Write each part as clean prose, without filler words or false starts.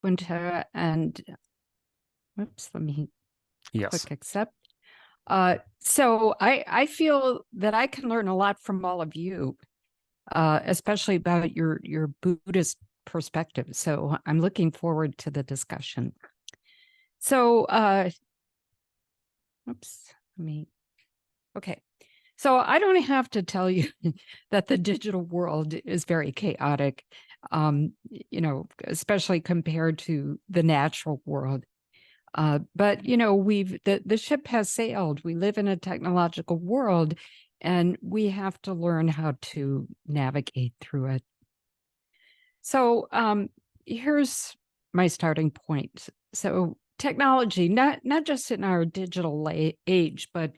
Quinta, and whoops, let me Yes. click accept. So I feel that I can learn a lot from all of you, especially about your Buddhist perspective. So I'm looking forward to the discussion. So, oops, okay. So I don't have to tell you that the digital world is very chaotic, especially compared to the natural world. But the ship has sailed. We live in a technological world, and we have to learn how to navigate through it. So here's my starting point. So technology, not just in our digital age, but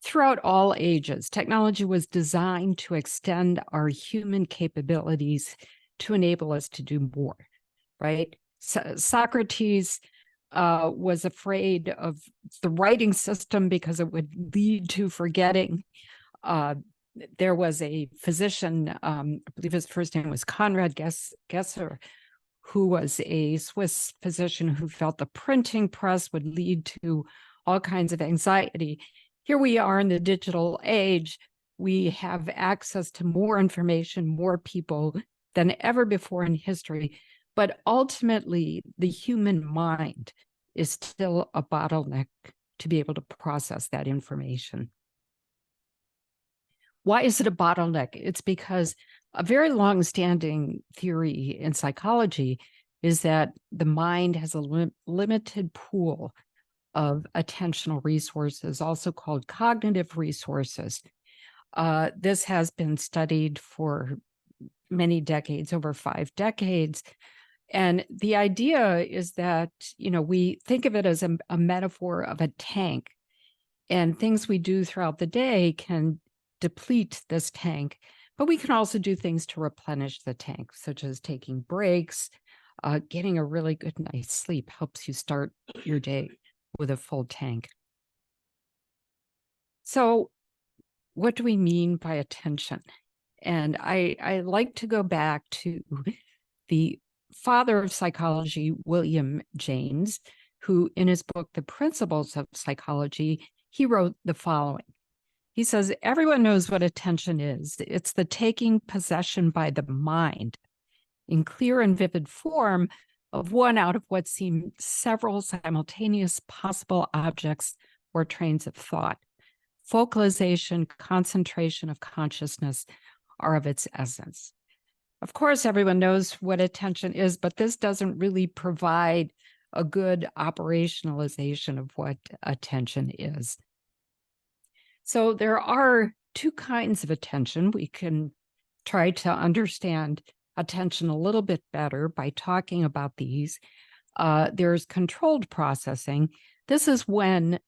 throughout all ages, technology was designed to extend our human capabilities to enable us to do more, right? So Socrates was afraid of the writing system because it would lead to forgetting. There was a physician, I believe his first name was Conrad Gesser, who was a Swiss physician who felt the printing press would lead to all kinds of anxiety. Here we are in the digital age. We have access to more information, more people than ever before in history. But ultimately, the human mind is still a bottleneck to be able to process that information. Why is it a bottleneck? It's because a very long-standing theory in psychology is that the mind has a limited pool of attentional resources, also called cognitive resources. This has been studied for many decades, over 5 decades. And the idea is that, we think of it as a metaphor of a tank, and things we do throughout the day can deplete this tank, but we can also do things to replenish the tank, such as taking breaks. Getting a really good night's sleep helps you start your day with a full tank. So what do we mean by attention? And I like to go back to the father of psychology, William James, who in his book, The Principles of Psychology, he wrote the following. He says, everyone knows what attention is. It's the taking possession by the mind in clear and vivid form of one out of what seem several simultaneous possible objects or trains of thought. Focalization, concentration of consciousness are of its essence. Of course, everyone knows what attention is, but this doesn't really provide a good operationalization of what attention is. So there are 2 kinds of attention. We can try to understand attention a little bit better by talking about these. There's controlled processing. This is when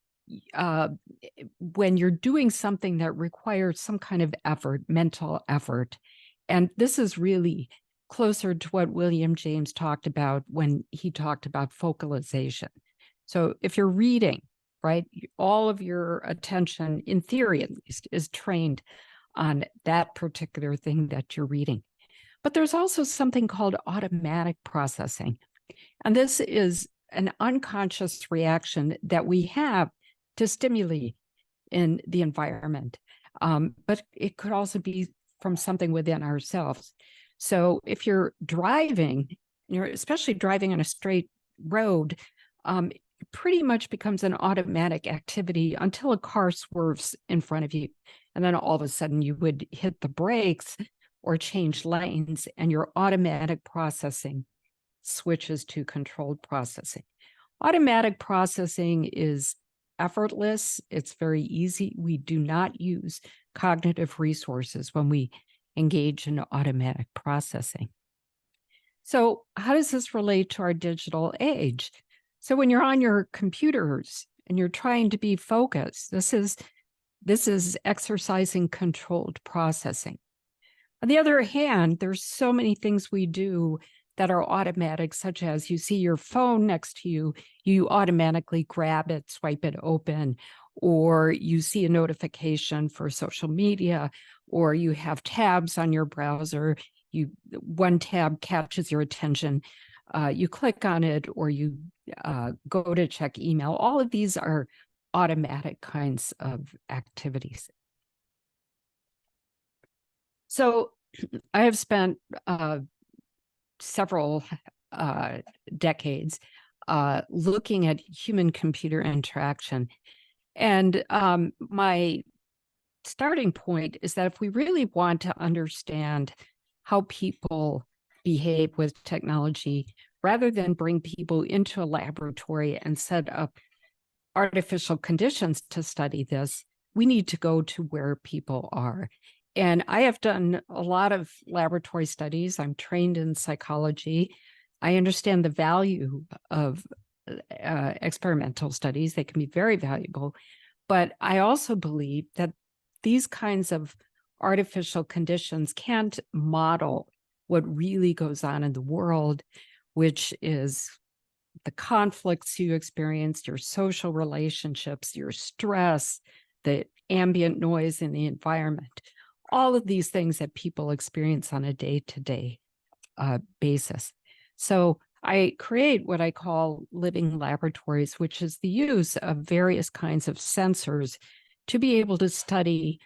you're doing something that requires some kind of effort, mental effort. And this is really closer to what William James talked about when he talked about focalization. So if you're reading, right, all of your attention, in theory at least, is trained on that particular thing that you're reading. But there's also something called automatic processing. And this is an unconscious reaction that we have to stimuli in the environment. But it could also be from something within ourselves. So if you're driving, you're especially driving on a straight road, it pretty much becomes an automatic activity until a car swerves in front of you. And then all of a sudden you would hit the brakes or change lanes, and your automatic processing switches to controlled processing. Automatic processing is effortless. It's very easy. We do not use cognitive resources when we engage in automatic processing. So how does this relate to our digital age? So when you're on your computers and you're trying to be focused, this is exercising controlled processing. On the other hand, there's so many things we do that are automatic, such as you see your phone next to you, you automatically grab it, swipe it open, or you see a notification for social media, or you have tabs on your browser, one tab catches your attention. You click on it or you go to check email. All of these are automatic kinds of activities. So I have spent several decades looking at human-computer interaction. And my starting point is that if we really want to understand how people behave with technology, rather than bring people into a laboratory and set up artificial conditions to study this, we need to go to where people are. And I have done a lot of laboratory studies. I'm trained in psychology. I understand the value of experimental studies. They can be very valuable. But I also believe that these kinds of artificial conditions can't model what really goes on in the world, which is the conflicts you experience, your social relationships, your stress, the ambient noise in the environment, all of these things that people experience on a day-to-day basis. So I create what I call living laboratories, which is the use of various kinds of sensors to be able to study,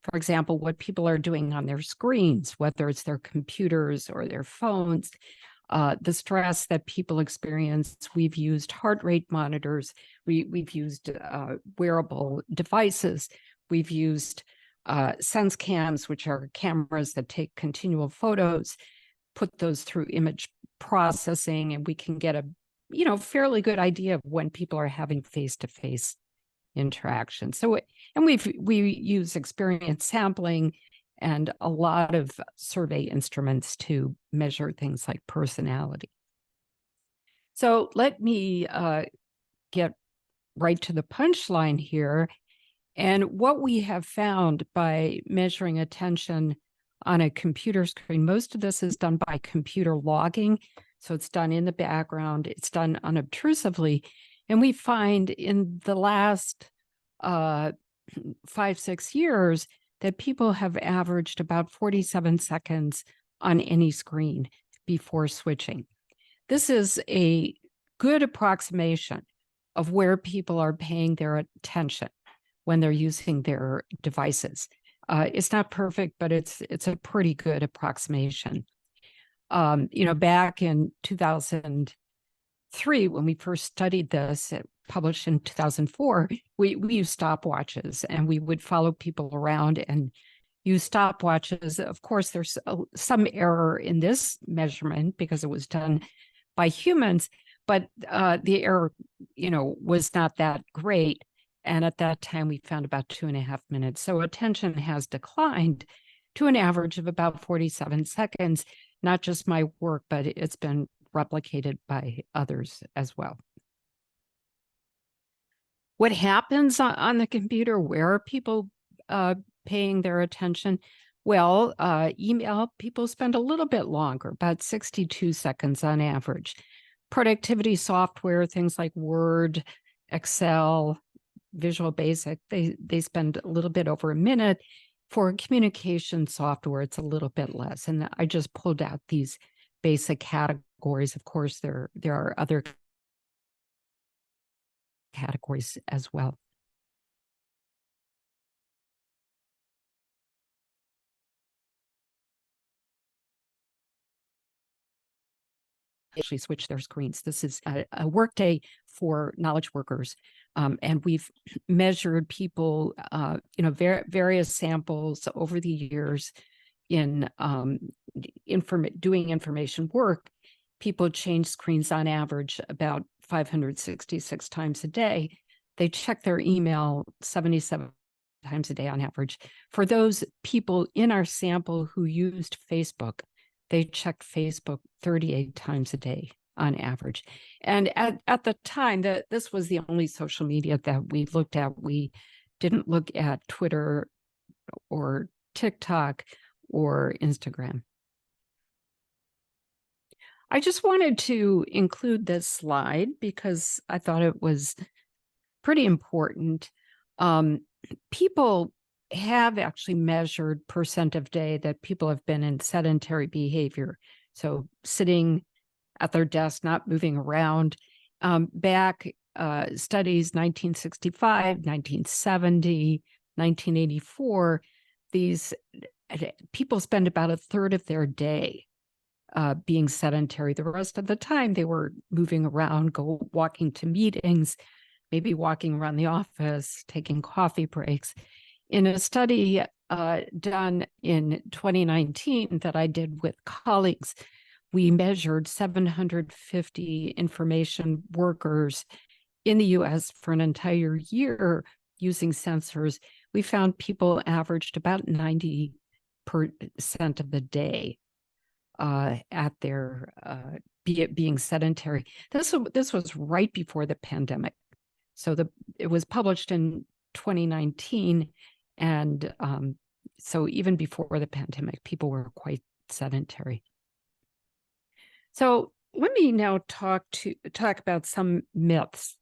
for example, what people are doing on their screens, whether it's their computers or their phones, the stress that people experience. We've used heart rate monitors. We've used wearable devices. We've used sense cams, which are cameras that take continual photos, put those through image processing, and we can get a fairly good idea of when people are having face-to-face interaction. So, and we use experience sampling and a lot of survey instruments to measure things like personality. So let me get right to the punchline here. And what we have found by measuring attention on a computer screen, most of this is done by computer logging. So it's done in the background, it's done unobtrusively. And we find in the last 5-6 years that people have averaged about 47 seconds on any screen before switching. This is a good approximation of where people are paying their attention when they're using their devices. It's not perfect, but it's a pretty good approximation. Back in 2003, when we first studied this, published in 2004, we used stopwatches, and we would follow people around and use stopwatches. Of course, there's some error in this measurement because it was done by humans, but the error, was not that great. And at that time, we found about 2.5 minutes. So attention has declined to an average of about 47 seconds, not just my work, but it's been replicated by others as well. What happens on the computer? Where are people paying their attention? Well, email, people spend a little bit longer, about 62 seconds on average. Productivity software, things like Word, Excel, Visual Basic, they spend a little bit over a minute. For communication software, it's a little bit less. And I just pulled out these basic categories. Of course, there are other categories as well. Actually switch their screens. This is a work day for knowledge workers. And we've measured people, various samples over the years in doing information work. People change screens on average about 566 times a day. They check their email 77 times a day on average. For those people in our sample who used Facebook, they checked Facebook 38 times a day on average. And at the time, that this was the only social media that we looked at. We didn't look at Twitter or TikTok or Instagram. I just wanted to include this slide because I thought it was pretty important. People have actually measured percent of day that people have been in sedentary behavior. So sitting at their desk, not moving around. Studies 1965, 1970, 1984, these people spend about a third of their day being sedentary. The rest of the time they were moving around, walking to meetings, maybe walking around the office, taking coffee breaks. In a study done in 2019 that I did with colleagues, we measured 750 information workers in the US for an entire year using sensors. We found people averaged about 90% of the day at their being sedentary. This was right before the pandemic. So it was published in 2019. And so even before the pandemic, people were quite sedentary. So let me now talk about some myths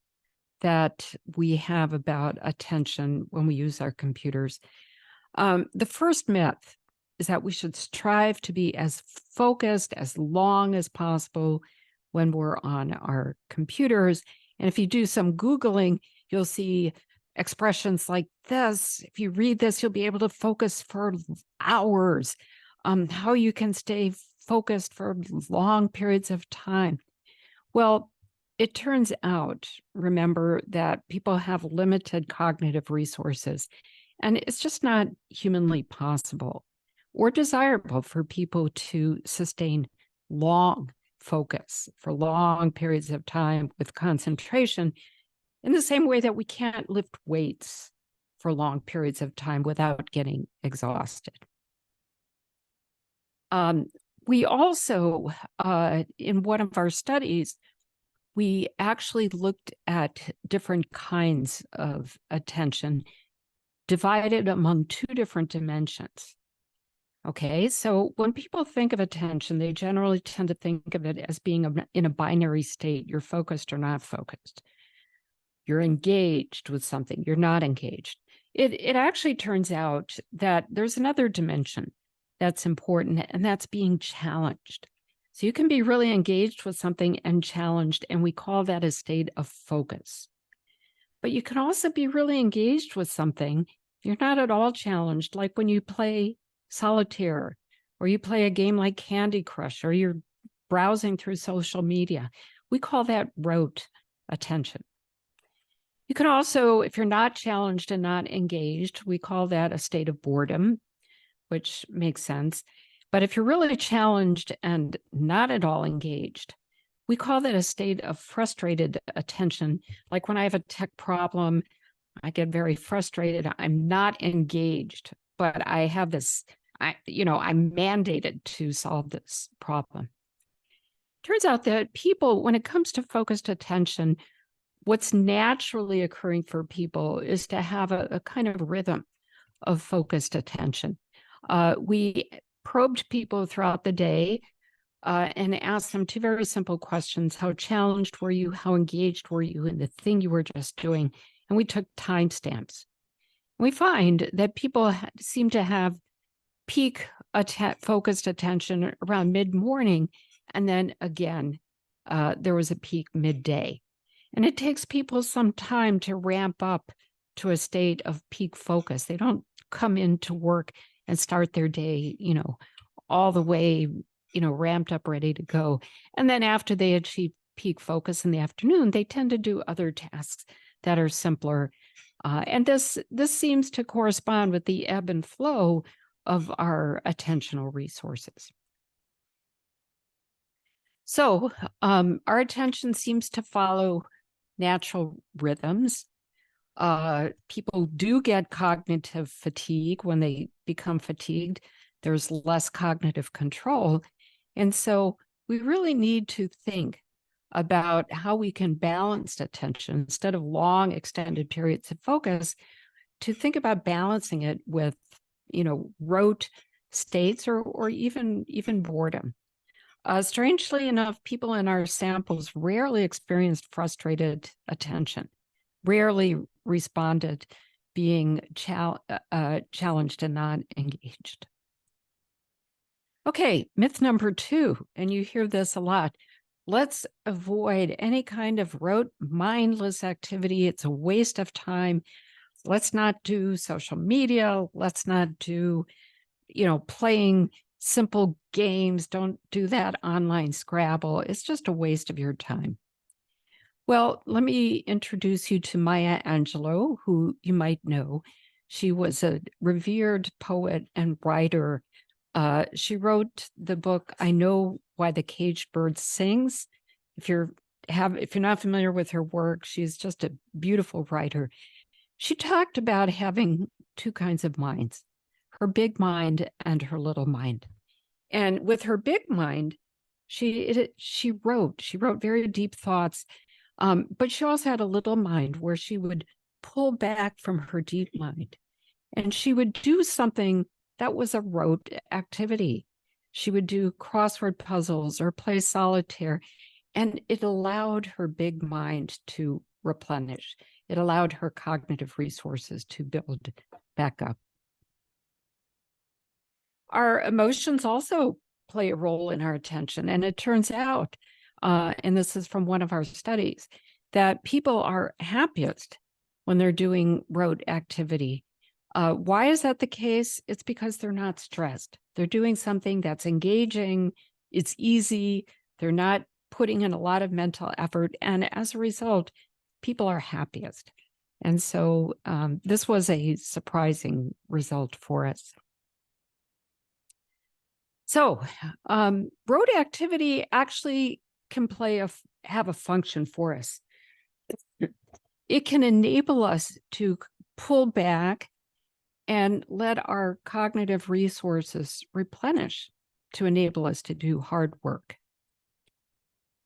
that we have about attention when we use our computers. The first myth is that we should strive to be as focused as long as possible when we're on our computers. And if you do some Googling, you'll see expressions like this. If you read this, you'll be able to focus for hours. How you can stay focused for long periods of time. Well, it turns out, remember, that people have limited cognitive resources, and it's just not humanly possible or desirable for people to sustain long focus for long periods of time with concentration, in the same way that we can't lift weights for long periods of time without getting exhausted. We also, in one of our studies, we actually looked at different kinds of attention divided among two different dimensions. Okay, so when people think of attention, they generally tend to think of it as being in a binary state. You're focused or not focused. You're engaged with something, you're not engaged. It actually turns out that there's another dimension that's important, and that's being challenged. So you can be really engaged with something and challenged, and we call that a state of focus. But you can also be really engaged with something. You're not at all challenged, like when you play solitaire, or you play a game like Candy Crush, or you're browsing through social media. We call that rote attention. You can also, if you're not challenged and not engaged, we call that a state of boredom, which makes sense. But if you're really challenged and not at all engaged, we call that a state of frustrated attention. Like when I have a tech problem, I get very frustrated. I'm not engaged, but I have this, I'm mandated to solve this problem. Turns out that people, when it comes to focused attention, what's naturally occurring for people is to have a kind of rhythm of focused attention. We probed people throughout the day and asked them two very simple questions. How challenged were you? How engaged were you in the thing you were just doing? And we took timestamps. We find that people seem to have peak focused attention around mid-morning, and then again, there was a peak midday. And it takes people some time to ramp up to a state of peak focus. They don't come into work and start their day, all the way, ramped up, ready to go. And then after they achieve peak focus in the afternoon, they tend to do other tasks that are simpler. And this seems to correspond with the ebb and flow of our attentional resources. So our attention seems to follow natural rhythms. People do get cognitive fatigue. When they become fatigued, there's less cognitive control. And so we really need to think about how we can balance attention instead of long extended periods of focus, to think about balancing it with, rote states or even boredom. Strangely enough, people in our samples rarely experienced frustrated attention, rarely responded being challenged and not engaged. Okay, myth number 2, and you hear this a lot. let's avoid any kind of rote, mindless activity. It's a waste of time. Let's not do social media. Let's not do, playing simple games. Don't do that online Scrabble. It's just a waste of your time. Well, let me introduce you to Maya Angelou, who you might know. She was a revered poet and writer. She wrote the book, I Know Why the Caged Bird Sings. If you're not familiar with her work, she's just a beautiful writer. She talked about having two kinds of minds, her big mind and her little mind. And with her big mind, she wrote very deep thoughts, but she also had a little mind where she would pull back from her deep mind, and she would do something that was a rote activity. She would do crossword puzzles or play solitaire, and it allowed her big mind to replenish. It allowed her cognitive resources to build back up. Our emotions also play a role in our attention. And it turns out, and this is from one of our studies, that people are happiest when they're doing rote activity. Why is that the case? It's because they're not stressed. They're doing something that's engaging, it's easy, they're not putting in a lot of mental effort. And as a result, people are happiest. And so this was a surprising result for us. So road activity actually can have a function for us. It can enable us to pull back and let our cognitive resources replenish to enable us to do hard work.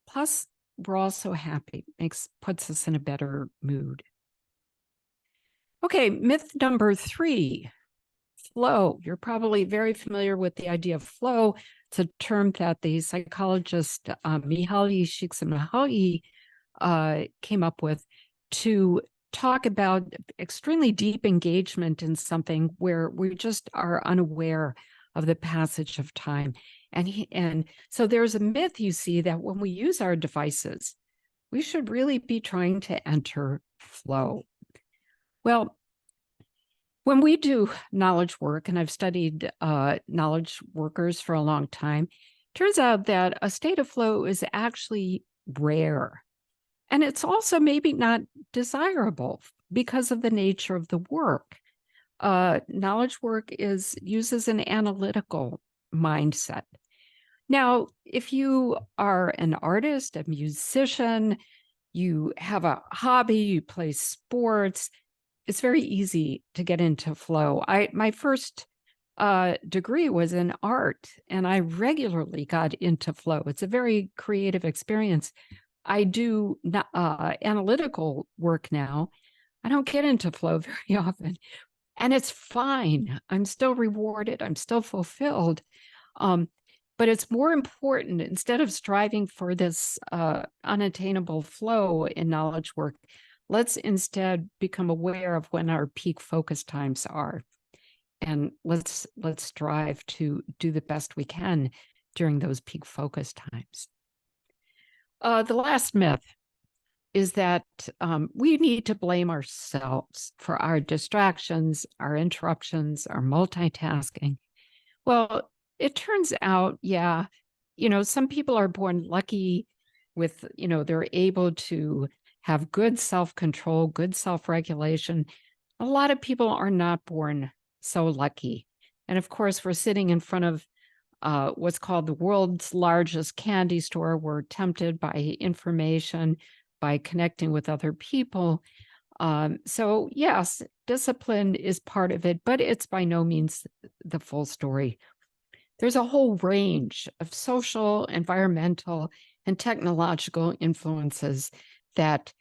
Plus, we're also happy, puts us in a better mood. Okay, myth number 3. Flow. You're probably very familiar with the idea of flow. It's a term that the psychologist Mihaly Csikszentmihalyi came up with to talk about extremely deep engagement in something where we just are unaware of the passage of time. And so there's a myth, you see, that when we use our devices, we should really be trying to enter flow. Well, when we do knowledge work, and I've studied knowledge workers for a long time, turns out that a state of flow is actually rare. And it's also maybe not desirable because of the nature of the work. Knowledge work uses an analytical mindset. Now, if you are an artist, a musician, you have a hobby, you play sports, it's very easy to get into flow. My first degree was in art, and I regularly got into flow. It's a very creative experience. I do analytical work now. I don't get into flow very often, and it's fine. I'm still rewarded. I'm still fulfilled. But it's more important, instead of striving for this unattainable flow in knowledge work, let's instead become aware of when our peak focus times are. And let's strive to do the best we can during those peak focus times. The last myth is that we need to blame ourselves for our distractions, our interruptions, our multitasking. Well, it turns out, yeah, some people are born lucky with, they're able to have good self-control, good self-regulation. A lot of people are not born so lucky. And of course, we're sitting in front of what's called the world's largest candy store. We're tempted by information, by connecting with other people. So yes, discipline is part of it, but it's by no means the full story. There's a whole range of social, environmental, and technological influences that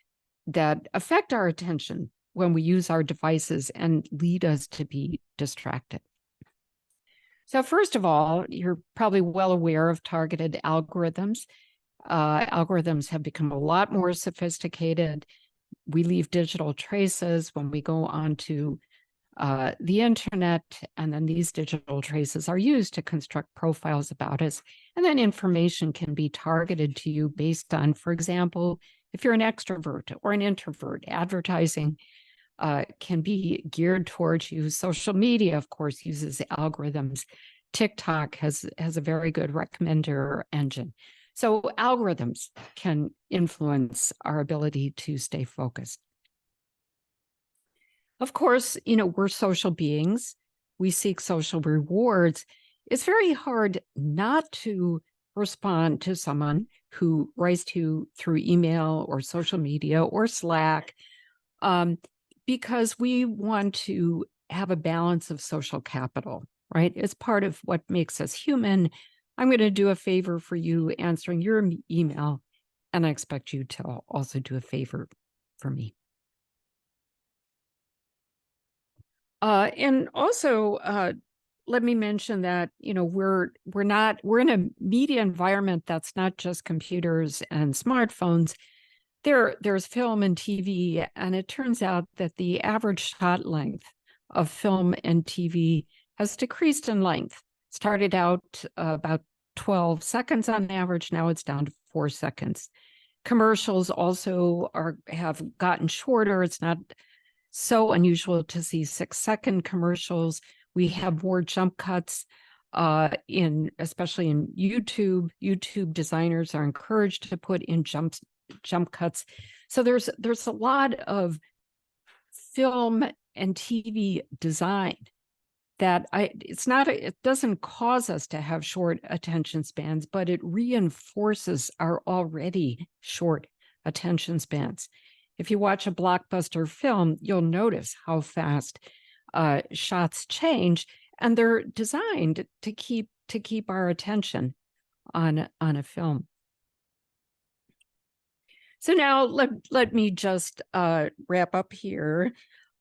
affect our attention when we use our devices and lead us to be distracted. So first of all, you're probably well aware of targeted algorithms. Algorithms have become a lot more sophisticated. We leave digital traces when we go onto The internet and then these digital traces are used to construct profiles about us. And then information can be targeted to you based on, for example, if you're an extrovert or an introvert. Advertising can be geared towards you. Social media, of course, uses algorithms. TikTok has a very good recommender engine. So algorithms can influence our ability to stay focused. Of course, we're social beings. We seek social rewards. It's very hard not to respond to someone who writes to you through email or social media or Slack, because we want to have a balance of social capital, right? It's part of what makes us human. I'm going to do a favor for you answering your email, and I expect you to also do a favor for me. And also, let me mention that we're in a media environment that's not just computers and smartphones. There's film and TV, and it turns out that the average shot length of film and TV has decreased in length. Started out about 12 seconds on average. Now it's down to 4 seconds. Commercials also have gotten shorter. It's not so unusual to see 6-second commercials. We have more jump cuts especially in YouTube. YouTube designers are encouraged to put in jump cuts. So there's a lot of film and TV design that it doesn't cause us to have short attention spans, but it reinforces our already short attention spans. If you watch a blockbuster film, you'll notice how fast shots change, and they're designed to keep our attention on a film. So now let me just wrap up here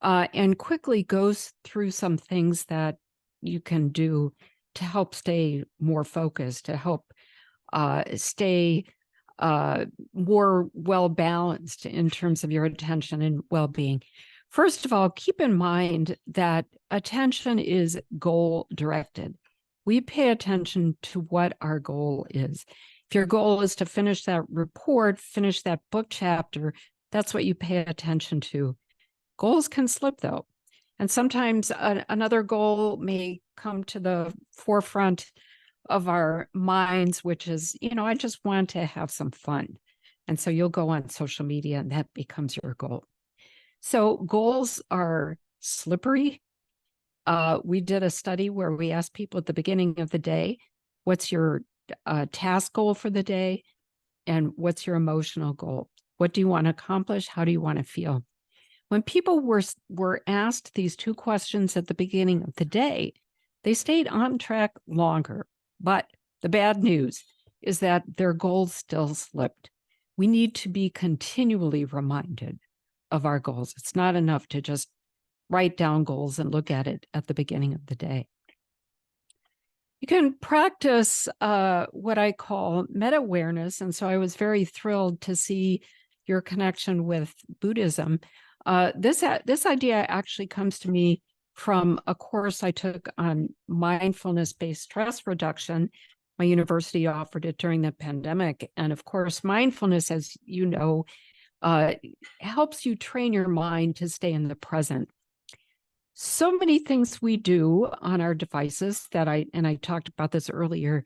and quickly go through some things that you can do to help stay more focused, to help stay more well-balanced in terms of your attention and well-being. First of all, keep in mind that attention is goal-directed. We pay attention to what our goal is. If your goal is to finish that report, finish that book chapter, that's what you pay attention to. Goals can slip, though. And sometimes another goal may come to the forefront of our minds, which is, I just want to have some fun. And so you'll go on social media and that becomes your goal. So goals are slippery. We did a study where we asked people at the beginning of the day, what's your task goal for the day? And what's your emotional goal? What do you want to accomplish? How do you want to feel? When people were asked these two questions at the beginning of the day, they stayed on track longer. But the bad news is that their goals still slipped. We need to be continually reminded of our goals. It's not enough to just write down goals and look at it at the beginning of the day. You can practice what I call meta-awareness. And so I was very thrilled to see your connection with Buddhism. This idea actually comes to me from a course I took on mindfulness-based stress reduction. My university offered it during the pandemic. And of course, mindfulness, as you know, helps you train your mind to stay in the present. So many things we do on our devices that I talked about this earlier,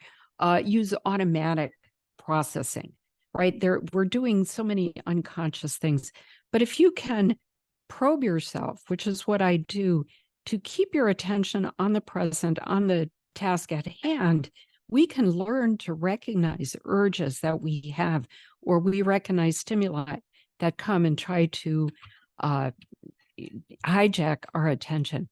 use automatic processing, right? We're doing so many unconscious things. But if you can probe yourself, which is what I do, to keep your attention on the present, on the task at hand, we can learn to recognize urges that we have, or we recognize stimuli that come and try to hijack our attention.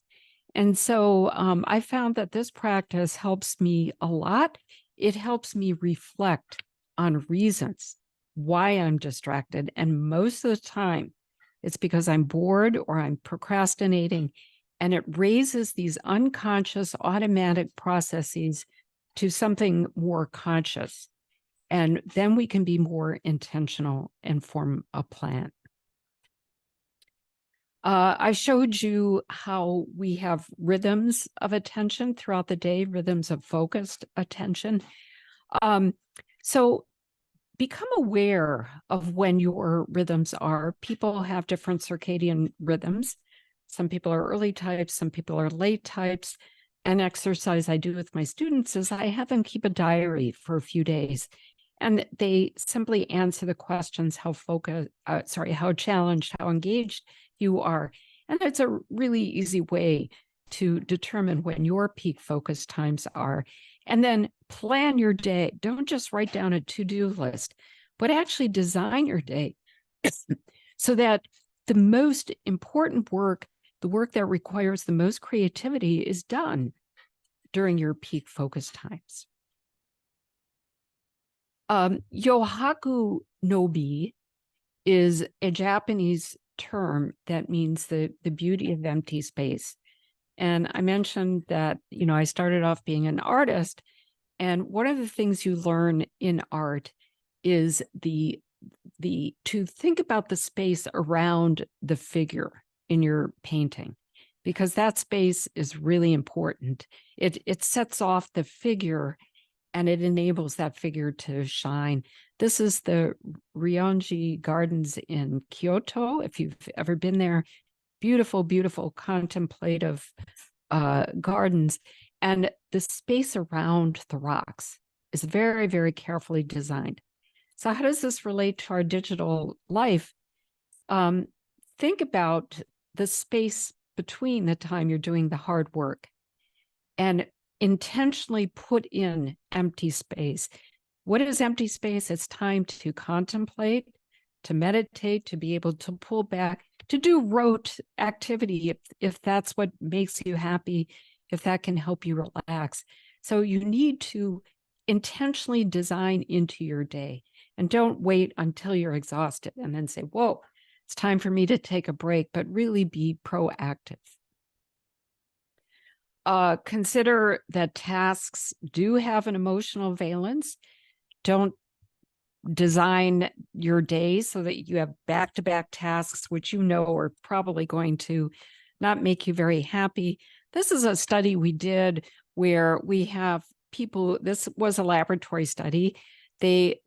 And so I found that this practice helps me a lot. It helps me reflect on reasons why I'm distracted. And most of the time, it's because I'm bored or I'm procrastinating. And it raises these unconscious automatic processes to something more conscious. And then we can be more intentional and form a plan. I showed you how we have rhythms of attention throughout the day, rhythms of focused attention. So become aware of when your rhythms are. People have different circadian rhythms. Some people are early types, some people are late types. An exercise I do with my students is I have them keep a diary for a few days, and they simply answer the questions: how how challenged, how engaged you are. And it's a really easy way to determine when your peak focus times are. And then plan your day. Don't just write down a to-do list, but actually design your day so that the most important work, the work that requires the most creativity, is done during your peak focus times. Yohaku nobi is a Japanese term that means the beauty of empty space. And I mentioned that, I started off being an artist. And one of the things you learn in art is to think about the space around the figure in your painting, because that space is really important. It sets off the figure and it enables that figure to shine. This is the Ryoanji Gardens in Kyoto. If you've ever been there, beautiful, beautiful contemplative gardens. And the space around the rocks is very, very carefully designed. So how does this relate to our digital life? Think about the space between the time you're doing the hard work and intentionally put in empty space. What is empty space? It's time to contemplate, to meditate, to be able to pull back, to do rote activity if that's what makes you happy, if that can help you relax. So you need to intentionally design into your day, and don't wait until you're exhausted and then say, whoa, it's time for me to take a break, but really be proactive. Consider that tasks do have an emotional valence. Don't design your day so that you have back-to-back tasks, which are probably going to not make you very happy. This is a study we did where we have people, this was a laboratory study. They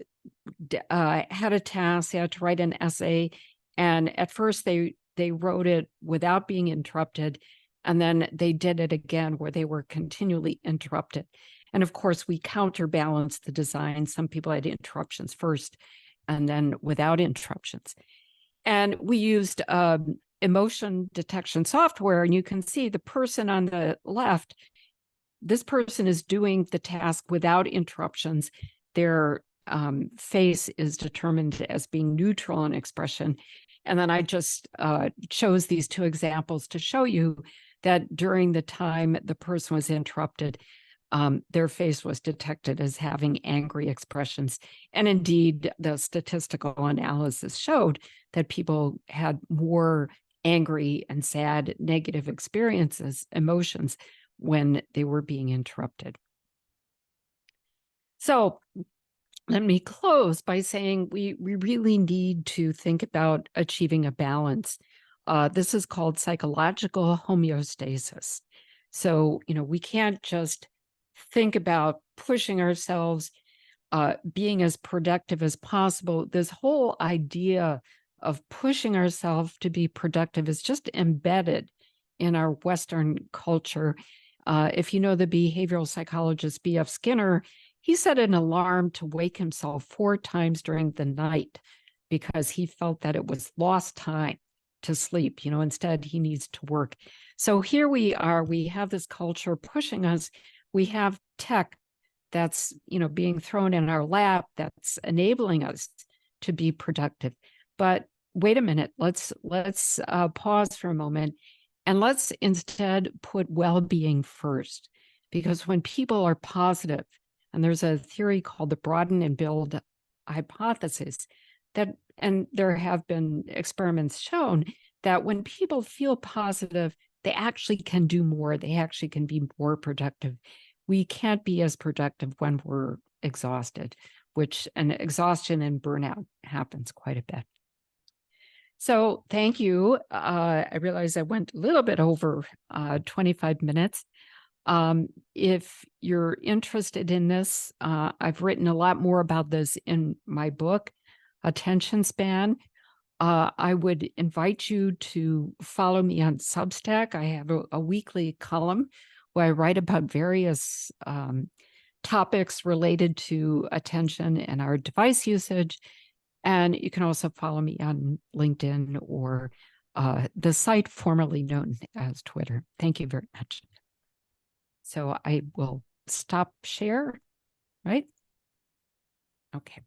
had a task, they had to write an essay, and at first they wrote it without being interrupted, and then they did it again where they were continually interrupted. And of course, we counterbalance the design. Some people had interruptions first and then without interruptions. And we used emotion detection software, and you can see the person on the left, this person is doing the task without interruptions. Their face is determined as being neutral in expression. And then I just chose these two examples to show you that during the time the person was interrupted, their face was detected as having angry expressions. And indeed, the statistical analysis showed that people had more angry and sad, negative experiences, emotions, when they were being interrupted. So let me close by saying we really need to think about achieving a balance. This is called psychological homeostasis. So, we can't just think about pushing ourselves, being as productive as possible. This whole idea of pushing ourselves to be productive is just embedded in our Western culture. If you know the behavioral psychologist B.F. Skinner, he set an alarm to wake himself 4 times during the night because he felt that it was lost time to sleep. Instead, he needs to work. So here we are, we have this culture pushing us. We have tech that's, being thrown in our lap that's enabling us to be productive. But wait a minute, let's pause for a moment, and let's instead put well-being first. Because when people are positive, and there's a theory called the broaden and build hypothesis, and there have been experiments shown that when people feel positive, they actually can do more. They actually can be more productive. We can't be as productive when we're exhausted, and exhaustion and burnout happens quite a bit. So thank you. I realize I went a little bit over 25 minutes. If you're interested in this, I've written a lot more about this in my book, Attention Span. I would invite you to follow me on Substack. I have a weekly column where I write about various topics related to attention and our device usage. And you can also follow me on LinkedIn or the site formerly known as Twitter. Thank you very much. So I will stop share, right? Okay.